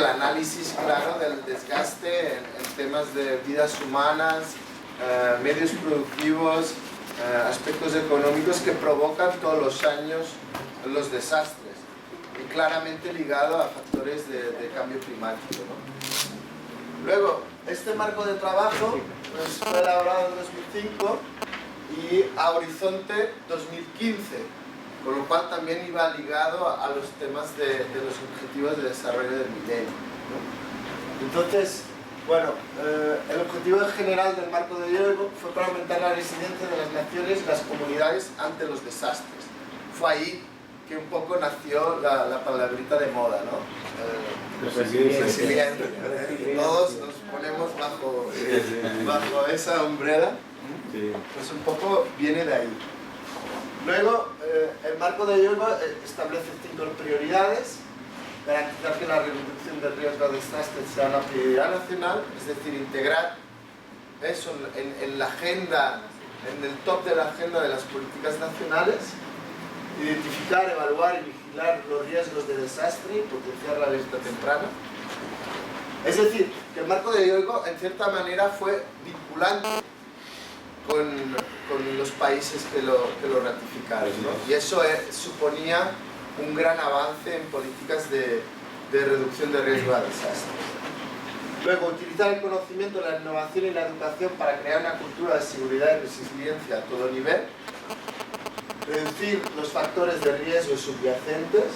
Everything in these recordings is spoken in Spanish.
el análisis claro del desgaste en temas de vidas humanas, medios productivos, aspectos económicos que provocan todos los años los desastres, y claramente ligado a factores de cambio climático, ¿no? Luego, este marco de trabajo pues, fue elaborado en 2005 y a horizonte 2015, con lo cual también iba ligado a los temas de los objetivos de desarrollo del milenio, ¿no? Entonces, bueno, el objetivo general del marco de Yoigo fue para aumentar la resiliencia de las naciones y las comunidades ante los desastres. Fue ahí que un poco nació la palabrita de moda, ¿no? Resiliencia. Todos nos ponemos bajo esa umbrella, pues un poco viene de ahí. Luego, el marco de Yoigo establece 5 prioridades: garantizar que la reducción del riesgo de desastres sea una prioridad nacional, es decir, integrar eso en la agenda, en el top de la agenda de las políticas nacionales, identificar, evaluar y vigilar los riesgos de desastre y potenciar la alerta temprana. Es decir, que el marco de Yoigo en cierta manera fue vinculante con los países que lo ratificaron, ¿no? Y eso suponía un gran avance en políticas de reducción de riesgo a desastres. Luego, utilizar el conocimiento, la innovación y la educación para crear una cultura de seguridad y resiliencia a todo nivel. Reducir los factores de riesgo subyacentes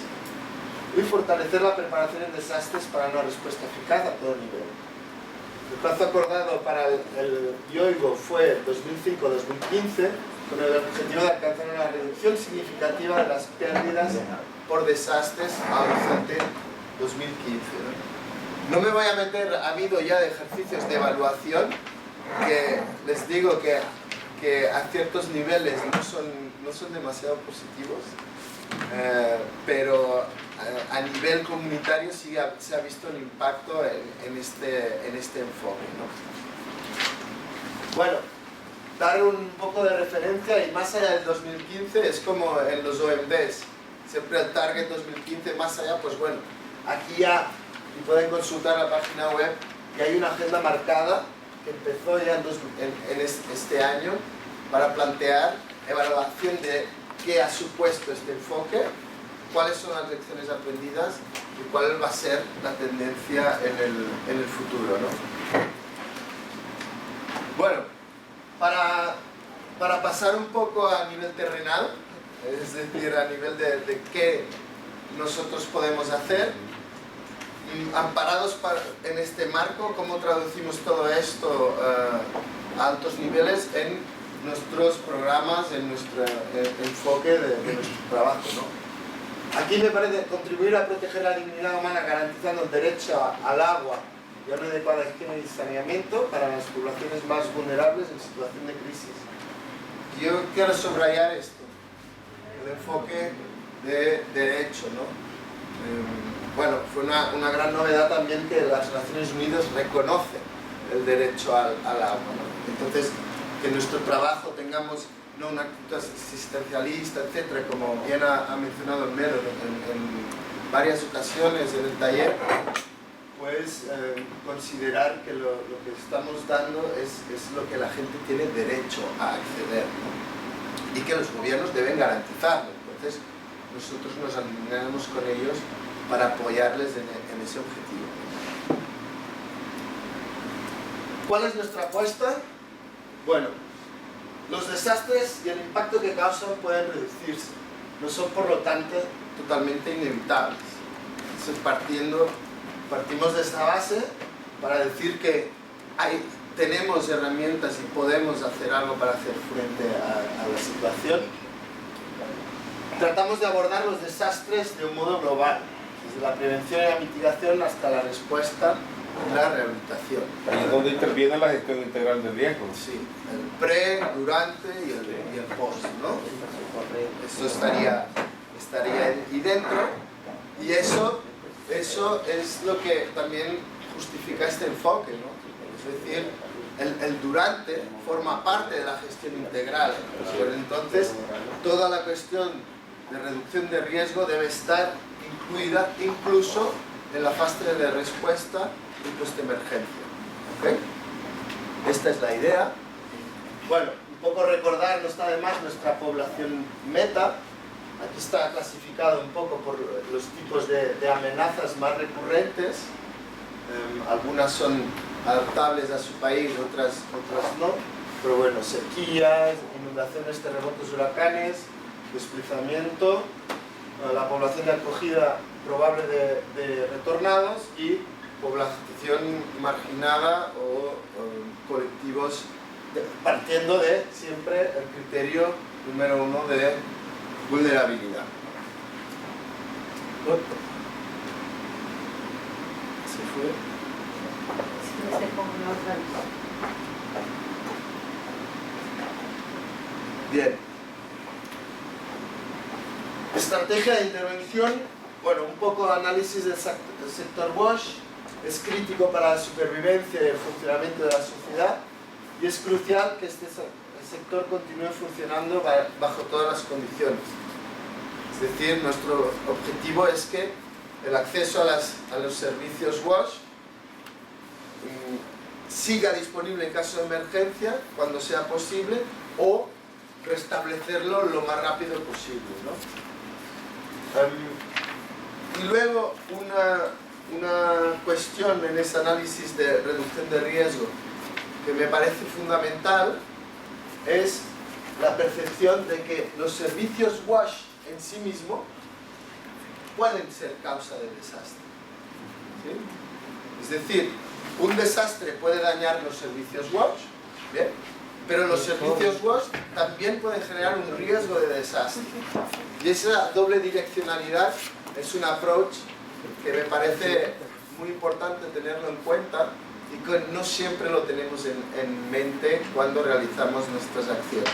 y fortalecer la preparación en desastres para una respuesta eficaz a todo nivel. El plazo acordado para el Yoigo fue 2005-2015, con el objetivo de alcanzar una reducción significativa de las pérdidas por desastres a horizonte 2015, ¿no? No me voy a meter, ha habido ya de ejercicios de evaluación que les digo que a ciertos niveles no son demasiado positivos, pero a nivel comunitario sí se ha visto el impacto en este enfoque, ¿no? Bueno, dar un poco de referencia, y más allá del 2015 es como en los OMDs, siempre el target 2015, más allá, pues bueno, aquí ya, y pueden consultar la página web, que hay una agenda marcada que empezó ya en este año para plantear evaluación de qué ha supuesto este enfoque, cuáles son las lecciones aprendidas y cuál va a ser la tendencia en el futuro, ¿no? Bueno, para pasar un poco a nivel terrenal, es decir, a nivel de qué nosotros podemos hacer, amparados en este marco, cómo traducimos todo esto a altos niveles en nuestros programas, en nuestro enfoque de nuestro trabajo, ¿no? Aquí me parece contribuir a proteger la dignidad humana garantizando el derecho al agua y a una adecuada higiene y saneamiento para las poblaciones más vulnerables en situación de crisis. Yo quiero subrayar esto, el enfoque de derecho, ¿no? Bueno, fue una gran novedad también que las Naciones Unidas reconocen el derecho al agua, ¿no? Entonces, que en nuestro trabajo tengamos no una actitud asistencialista, etcétera, como bien ha mencionado el Mero en varias ocasiones en el taller, pues considerar que lo que estamos dando es lo que la gente tiene derecho a acceder, ¿no? Y que los gobiernos deben garantizarlo. Entonces, nosotros nos alineamos con ellos para apoyarles en ese objetivo. ¿Cuál es nuestra apuesta? Bueno, los desastres y el impacto que causan pueden reducirse, no son por lo tanto totalmente inevitables. Entonces, partimos de esta base para decir que tenemos herramientas y podemos hacer algo para hacer frente a la situación. Tratamos de abordar los desastres de un modo global, desde la prevención y la mitigación hasta la respuesta y la rehabilitación. Ahí es donde interviene la gestión integral del riesgo. Sí, el pre, durante y el post, ¿no? Eso estaría ahí dentro, y eso es lo que también justifica este enfoque, ¿no? Es decir, el durante forma parte de la gestión integral, pero entonces toda la cuestión de reducción de riesgo debe estar incluida incluso en la fase de respuesta y post-emergencia. ¿Okay? Esta es la idea. Bueno, un poco recordar, no está de más, nuestra población meta. Aquí está clasificado un poco por los tipos de amenazas más recurrentes. Algunas son adaptables a su país, otras no. Pero bueno, sequías, inundaciones, terremotos, huracanes, desplazamiento, la población de acogida probable de retornados y población marginada o colectivos, partiendo de siempre el criterio número 1 de vulnerabilidad. ¿Se fue? Sí, se pone otra vez. Bien. Estrategia de intervención. Bueno, un poco análisis del sector WASH. Es crítico para la supervivencia y el funcionamiento de la sociedad y es crucial que el sector continúe funcionando bajo todas las condiciones. Es decir, nuestro objetivo es que el acceso a los servicios WASH siga disponible en caso de emergencia, cuando sea posible, o restablecerlo lo más rápido posible, ¿no? Y luego una cuestión en ese análisis de reducción de riesgo que me parece fundamental es la percepción de que los servicios WASH en sí mismos pueden ser causa de desastre. ¿Sí? Es decir, un desastre puede dañar los servicios WASH, ¿bien? Pero los servicios WASH también pueden generar un riesgo de desastre. Y esa doble direccionalidad es un approach que me parece muy importante tenerlo en cuenta y que no siempre lo tenemos en mente cuando realizamos nuestras acciones.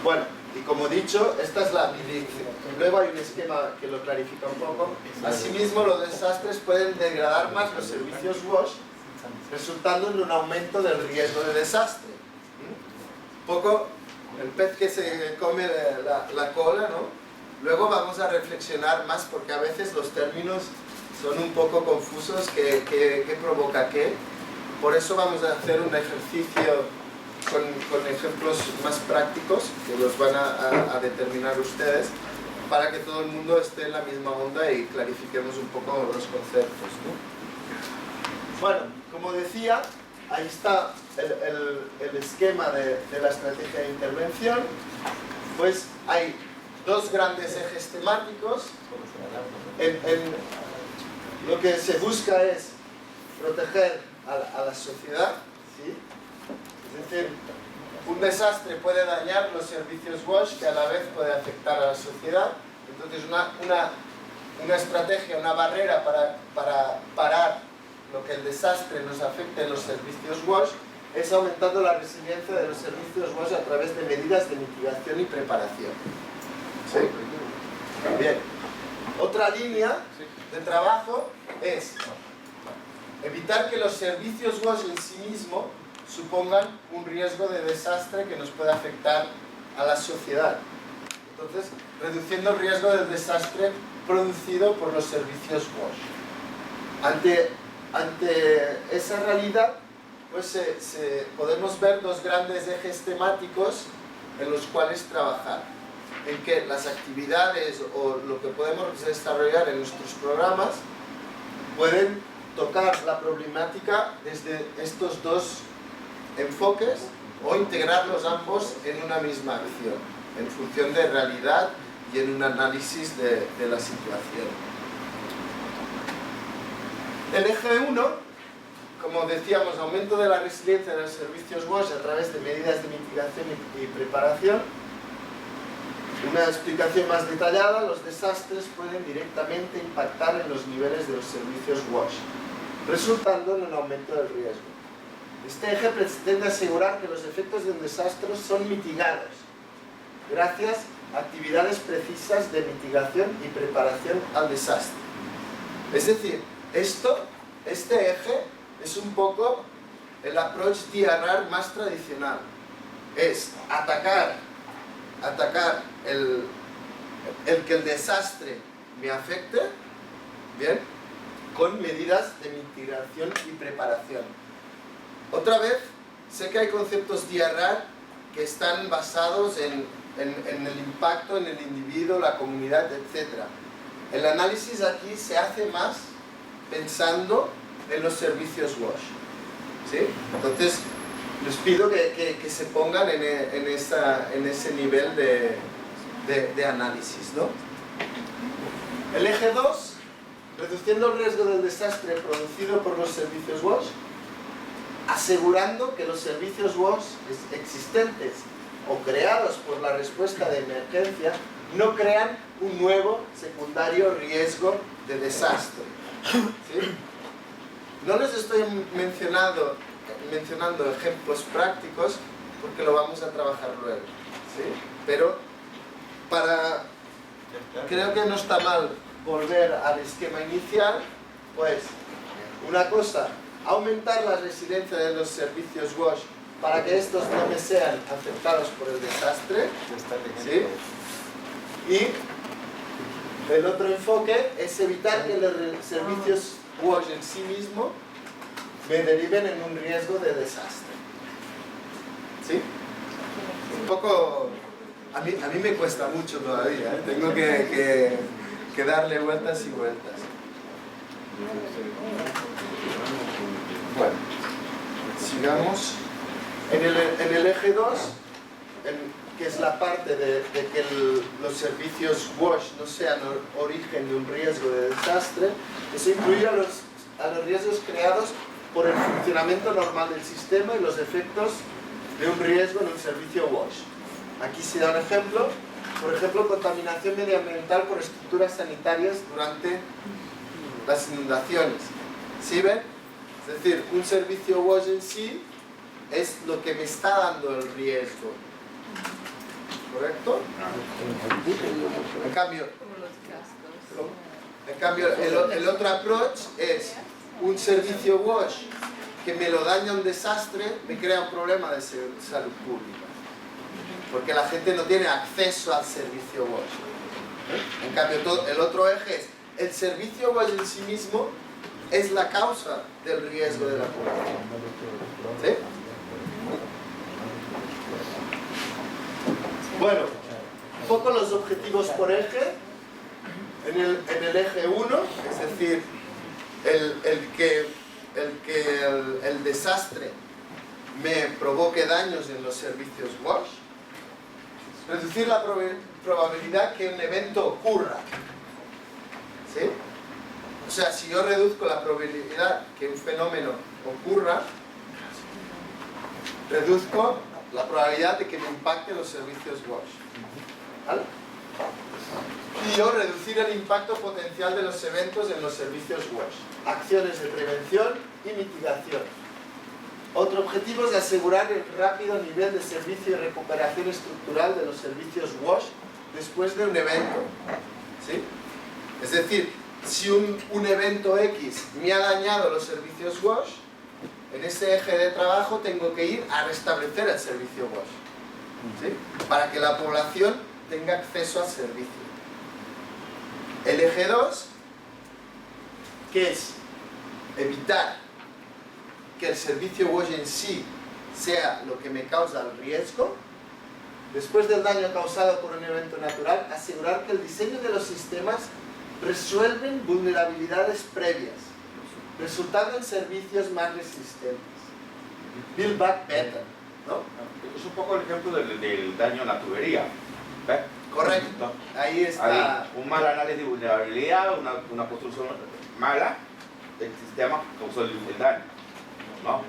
Bueno, y como he dicho, esta es la dirección. Luego hay un esquema que lo clarifica un poco. Asimismo, los desastres pueden degradar más los servicios WASH, resultando en un aumento del riesgo de desastre. Un poco el pez que se come la cola, ¿no? Luego vamos a reflexionar más porque a veces los términos son un poco confusos, qué provoca qué. Por eso vamos a hacer un ejercicio con ejemplos más prácticos que los van a determinar ustedes para que todo el mundo esté en la misma onda y clarifiquemos un poco los conceptos, ¿no? Bueno, como decía, ahí está el esquema de la estrategia de intervención. Pues hay dos grandes ejes temáticos. Lo que se busca es proteger a la sociedad, ¿sí? Es decir, un desastre puede dañar los servicios WASH que a la vez puede afectar a la sociedad. Entonces una estrategia, una barrera para parar lo que el desastre nos afecte en los servicios WASH es aumentando la resiliencia de los servicios WASH a través de medidas de mitigación y preparación. ¿Sí? Bien. Otra línea de trabajo es evitar que los servicios WASH en sí mismos supongan un riesgo de desastre que nos pueda afectar a la sociedad. Entonces, reduciendo el riesgo del desastre producido por los servicios WASH. Ante esa realidad, pues podemos ver dos grandes ejes temáticos en los cuales trabajar. En que las actividades o lo que podemos desarrollar en nuestros programas pueden tocar la problemática desde estos dos enfoques o integrarlos ambos en una misma acción, en función de realidad y en un análisis de la situación. El eje 1, como decíamos, aumento de la resiliencia de los servicios WASH a través de medidas de mitigación y preparación. Una explicación más detallada: los desastres pueden directamente impactar en los niveles de los servicios WASH, resultando en un aumento del riesgo. Este eje pretende asegurar que los efectos de un desastre son mitigados gracias a actividades precisas de mitigación y preparación al desastre. Es decir, este eje es un poco el approach DRR más tradicional. Es atacar el que el desastre me afecte, ¿bien? Con medidas de mitigación y preparación. Otra vez, sé que hay conceptos DRR que están basados en el impacto en el individuo, la comunidad, etc. El análisis aquí se hace más pensando en los servicios WASH, ¿sí? Entonces, les pido que se pongan en ese nivel de análisis, ¿no? El eje 2, reduciendo el riesgo del desastre producido por los servicios WASH, asegurando que los servicios WASH existentes o creados por la respuesta de emergencia no crean un nuevo secundario riesgo de desastre, ¿sí? No les estoy mencionando ejemplos prácticos porque lo vamos a trabajar luego, ¿sí? Pero creo que no está mal volver al esquema inicial. Pues una cosa, aumentar la resiliencia de los servicios WASH para que estos no me sean afectados por el desastre, ¿sí? Y el otro enfoque es evitar que los servicios WASH en sí mismo me deriven en un riesgo de desastre, ¿sí? Un poco, a mí me cuesta mucho todavía, ¿eh? Tengo que darle vueltas y vueltas. Bueno, sigamos. En el eje 2, que es la parte de que los servicios WASH no sean origen de un riesgo de desastre, es incluir a los riesgos creados por el funcionamiento normal del sistema y los efectos de un riesgo en un servicio WASH. Aquí se da un ejemplo, por ejemplo, contaminación medioambiental por estructuras sanitarias durante las inundaciones. ¿Sí ven? Es decir, un servicio WASH en sí es lo que me está dando el riesgo. ¿Correcto? En cambio, el otro approach es un servicio WASH que me lo daña un desastre, me crea un problema de salud pública. Porque la gente no tiene acceso al servicio WASH. En cambio, el otro eje es el servicio WASH en sí mismo es la causa del riesgo de la población. ¿Sí? Bueno, un poco los objetivos por eje. En el eje 1, es decir, el desastre me provoque daños en los servicios WASH, reducir la probabilidad que un evento ocurra. ¿Sí? O sea, si yo reduzco la probabilidad que un fenómeno ocurra, reduzco la probabilidad de que me impacte los servicios WASH. ¿Vale? Y yo reducir el impacto potencial de los eventos en los servicios WASH. Acciones de prevención y mitigación. Otro objetivo es asegurar el rápido nivel de servicio y recuperación estructural de los servicios WASH después de un evento. ¿Sí? Es decir, si un evento X me ha dañado los servicios WASH, en ese eje de trabajo tengo que ir a restablecer el servicio WASH, ¿sí? Para que la población tenga acceso al servicio. El eje 2, que es evitar que el servicio WASH en sí sea lo que me causa el riesgo. Después del daño causado por un evento natural, asegurar que el diseño de los sistemas resuelven vulnerabilidades previas, resultando en servicios más resistentes. Build back better, ¿no? Es un poco el ejemplo del daño a la tubería. ¿Ves? Correcto, ahí está. Hay un mal análisis de vulnerabilidad, una construcción mala del sistema causó el daño, ¿no?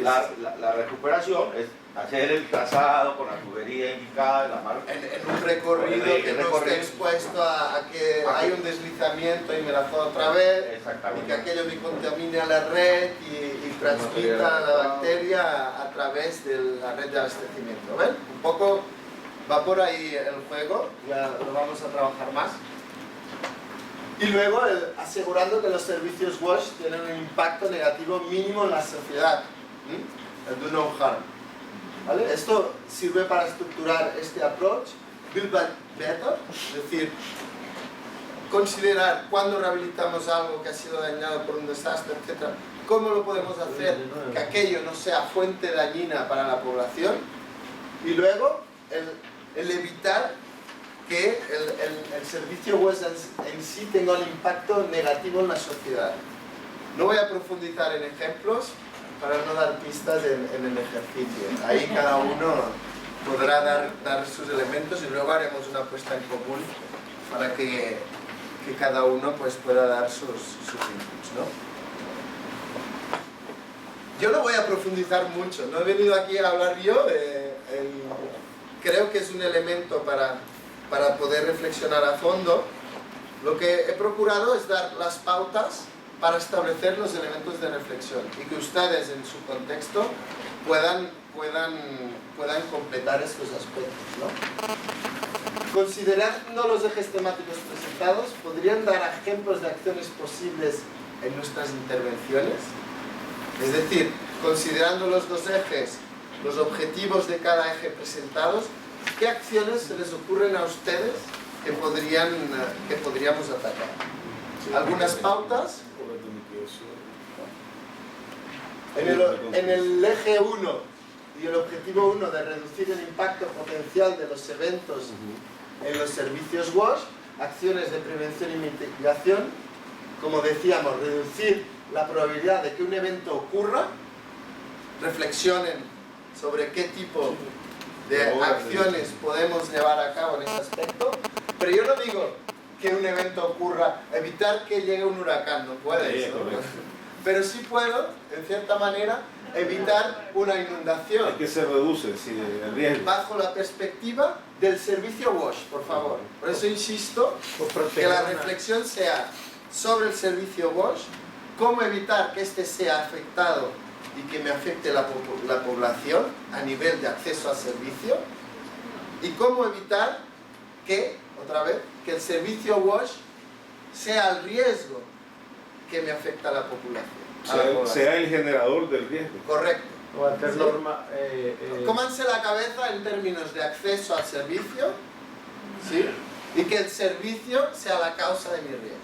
La recuperación es hacer el trazado con la tubería indicada en un recorrido que no esté expuesto a que hay un deslizamiento y me la joda otra vez, y que aquello me contamine a la red y transmita la bacteria a través de la red de abastecimiento. ¿Ven? Un poco va por ahí el juego, ya lo vamos a trabajar más. Y luego asegurando que los servicios WASH tienen un impacto negativo mínimo en la sociedad, el do no harm. ¿Vale? Esto sirve para estructurar este approach, build back better, es decir, considerar cuándo rehabilitamos algo que ha sido dañado por un desastre, etc. Cómo lo podemos hacer que aquello no sea fuente dañina para la población. Y luego, el evitar que el servicio web en sí tenga un impacto negativo en la sociedad. No voy a profundizar en ejemplos para no dar pistas en el ejercicio. Ahí cada uno podrá dar sus elementos y luego haremos una puesta en común para que cada uno pues, pueda dar sus inputs, ¿no? Yo no voy a profundizar mucho, no he venido aquí a hablar yo, creo que es un elemento para poder reflexionar a fondo. Lo que he procurado es dar las pautas para establecer los elementos de reflexión y que ustedes en su contexto puedan completar estos aspectos, ¿no? Considerando los ejes temáticos presentados, ¿podrían dar ejemplos de acciones posibles en nuestras intervenciones? Es decir, considerando los dos ejes, los objetivos de cada eje presentados, ¿qué acciones se les ocurren a ustedes que podríamos atacar? ¿Algunas pautas? En el eje 1 y el objetivo 1 de reducir el impacto potencial de los eventos en los servicios WASH, acciones de prevención y mitigación, como decíamos, reducir la probabilidad de que un evento ocurra, reflexionen sobre qué tipo de acciones podemos llevar a cabo en este aspecto, pero yo no digo que un evento ocurra, evitar que llegue un huracán, no puedes, ¿no? Pero sí puedo, en cierta manera, evitar una inundación. Es que se reduce el riesgo. Bajo la perspectiva del servicio WASH, por favor. Por eso insisto que la reflexión sea sobre el servicio WASH, cómo evitar que éste sea afectado y que me afecte la población a nivel de acceso al servicio, y cómo evitar que, otra vez, que el servicio WASH sea el riesgo que me afecta a la población. Sea el generador del riesgo. Correcto. O hacer norma... Cómanse la cabeza en términos de acceso al servicio, ¿sí? Y que el servicio sea la causa de mi riesgo.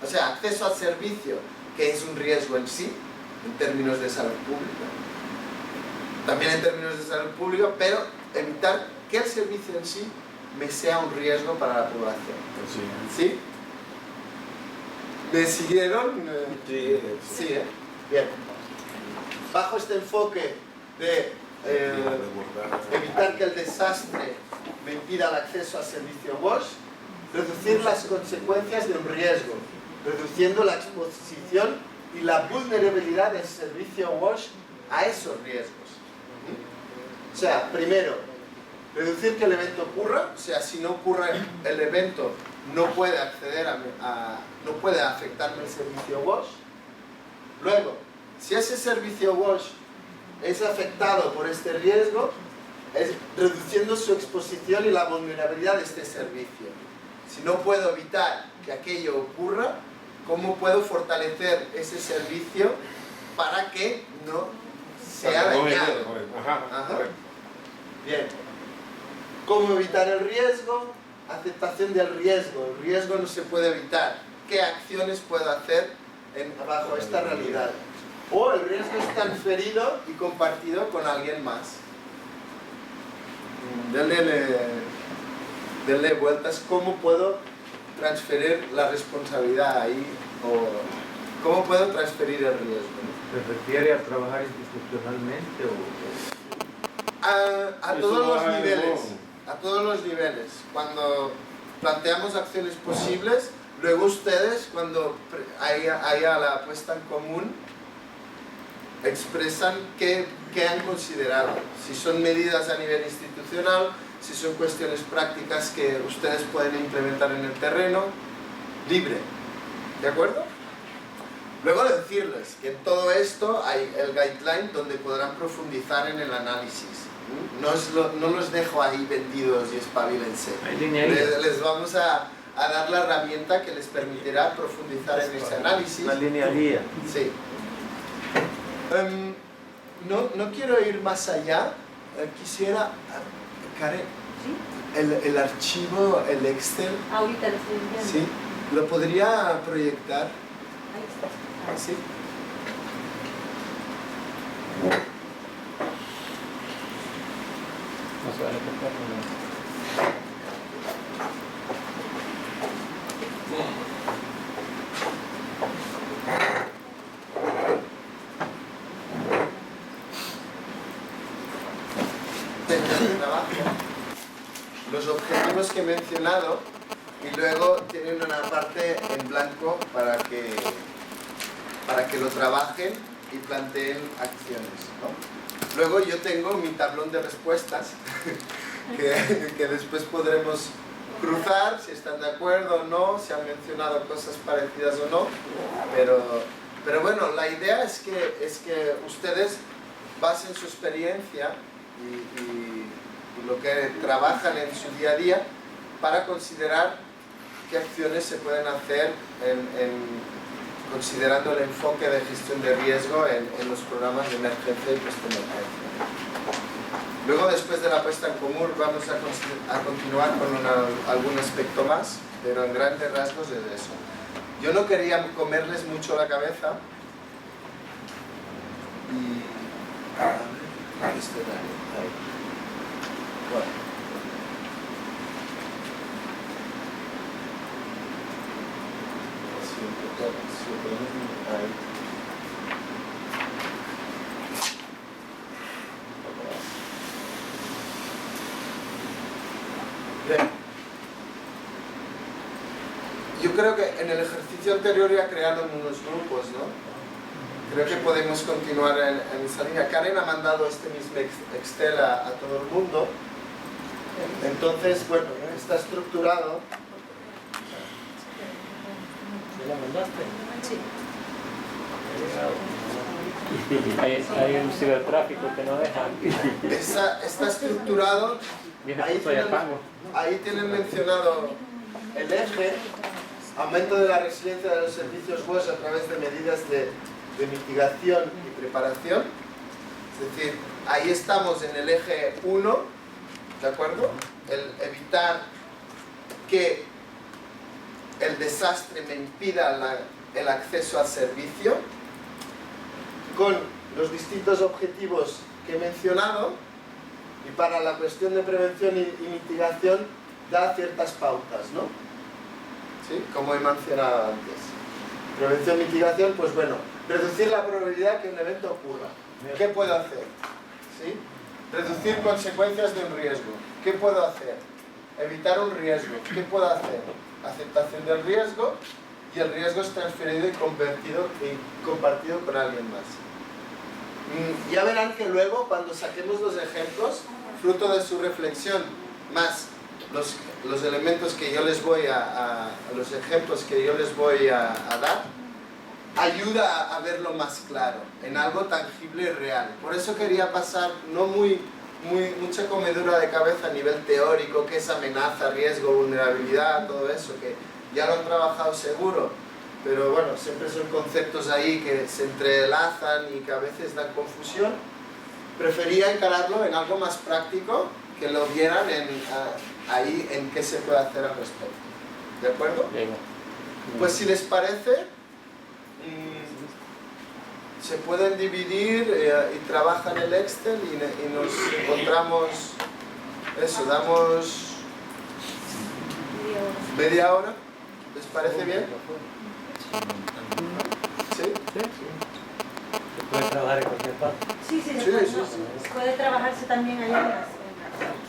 O sea, acceso al servicio, que es un riesgo en sí, en términos de salud pública. También en términos de salud pública, pero evitar que el servicio en sí me sea un riesgo para la población. ¿Sí? ¿Me siguieron? Sí, ¿eh? Bien. Bajo este enfoque de evitar que el desastre me impida el acceso al servicio WASH, reducir las consecuencias de un riesgo, reduciendo la exposición y la vulnerabilidad del servicio WASH a esos riesgos. O sea, primero, reducir que el evento ocurra, o sea, si no ocurre el evento, no puede acceder no puede afectarme el servicio WASH. Luego, si ese servicio WASH es afectado por este riesgo, es reduciendo su exposición y la vulnerabilidad de este servicio. Si no puedo evitar que aquello ocurra, ¿cómo puedo fortalecer ese servicio para que no sea dañado? Ajá. Bien. ¿Cómo evitar el riesgo? Aceptación del riesgo. El riesgo no se puede evitar. ¿Qué acciones puedo hacer bajo esta realidad? O el riesgo es transferido y compartido con alguien más. Denle vueltas. ¿Cómo puedo transferir la responsabilidad ahí? O ¿cómo puedo transferir el riesgo? ¿Se refiere a trabajar institucionalmente o...? A todos los niveles. A todos los niveles. Cuando planteamos acciones posibles, luego ustedes, cuando haya la puesta en común, expresan qué han considerado. Si son medidas a nivel institucional, si son cuestiones prácticas que ustedes pueden implementar en el terreno, libre. ¿De acuerdo? Luego decirles que en todo esto hay el guideline donde podrán profundizar en el análisis. No los dejo ahí vendidos y espabilense. Les vamos a dar la herramienta que les permitirá profundizar en ese análisis. La linealía. Sí. No quiero ir más allá. Quisiera, Karen, ¿Sí? el archivo, el Excel. Ahorita lo estoy enviando. Sí. ¿Lo podría proyectar? Ahí está. ¿Así? No se vale tocar, no. De trabajo, los objetivos que he mencionado, y luego tienen una parte en blanco para que lo trabajen y planteen acciones, ¿no? Luego yo tengo mi tablón de respuestas que después podremos cruzar si están de acuerdo o no, si han mencionado cosas parecidas o no, pero bueno, la idea es que ustedes basen su experiencia y lo que trabajan en su día a día para considerar qué acciones se pueden hacer considerando el enfoque de gestión de riesgo en los programas de emergencia y post-emergencia. Luego, después de la puesta en común, vamos a continuar con algún aspecto más, pero en grandes rasgos es eso. Yo no quería comerles mucho la cabeza y... Bueno. Bien. Yo creo que en el ejercicio anterior ya crearon unos grupos, ¿no? Creo que podemos continuar en esa línea. Karen ha mandado este mismo Excel a todo el mundo. Entonces, bueno, está estructurado. ¿Me la mandaste? Sí. Hay un cibertráfico que no deja. Está estructurado. Ahí tienen mencionado el eje, aumento de la resiliencia de los servicios WOS a través de medidas de mitigación y preparación. Es decir, ahí estamos en el eje 1, ¿de acuerdo? El evitar que el desastre me impida el acceso al servicio, con los distintos objetivos que he mencionado, y para la cuestión de prevención y mitigación da ciertas pautas, ¿no? ¿Sí? Como he mencionado antes. Prevención y mitigación, pues bueno, reducir la probabilidad que un evento ocurra. ¿Qué puedo hacer? ¿Sí? Reducir consecuencias de un riesgo. ¿Qué puedo hacer? Evitar un riesgo. ¿Qué puedo hacer? Aceptación del riesgo, y el riesgo es transferido y compartido con alguien más. Ya verán que luego, cuando saquemos los ejemplos, fruto de su reflexión, más los elementos que yo les voy los ejemplos que yo les voy a dar, ayuda a verlo más claro, en algo tangible y real. Por eso quería pasar no mucha comedura de cabeza a nivel teórico, que es amenaza, riesgo, vulnerabilidad, todo eso, que ya lo han trabajado seguro, pero bueno, siempre son conceptos ahí que se entrelazan y que a veces dan confusión. Prefería encararlo en algo más práctico, que lo vieran ahí en qué se puede hacer al respecto. ¿De acuerdo? Pues si les parece, se pueden dividir y trabajan el Excel y nos encontramos, eso, damos media hora. ¿Les parece bien? ¿Sí? Se puede trabajar en cualquier parte. Sí, Sí, sí, sí. puede trabajarse también allá en las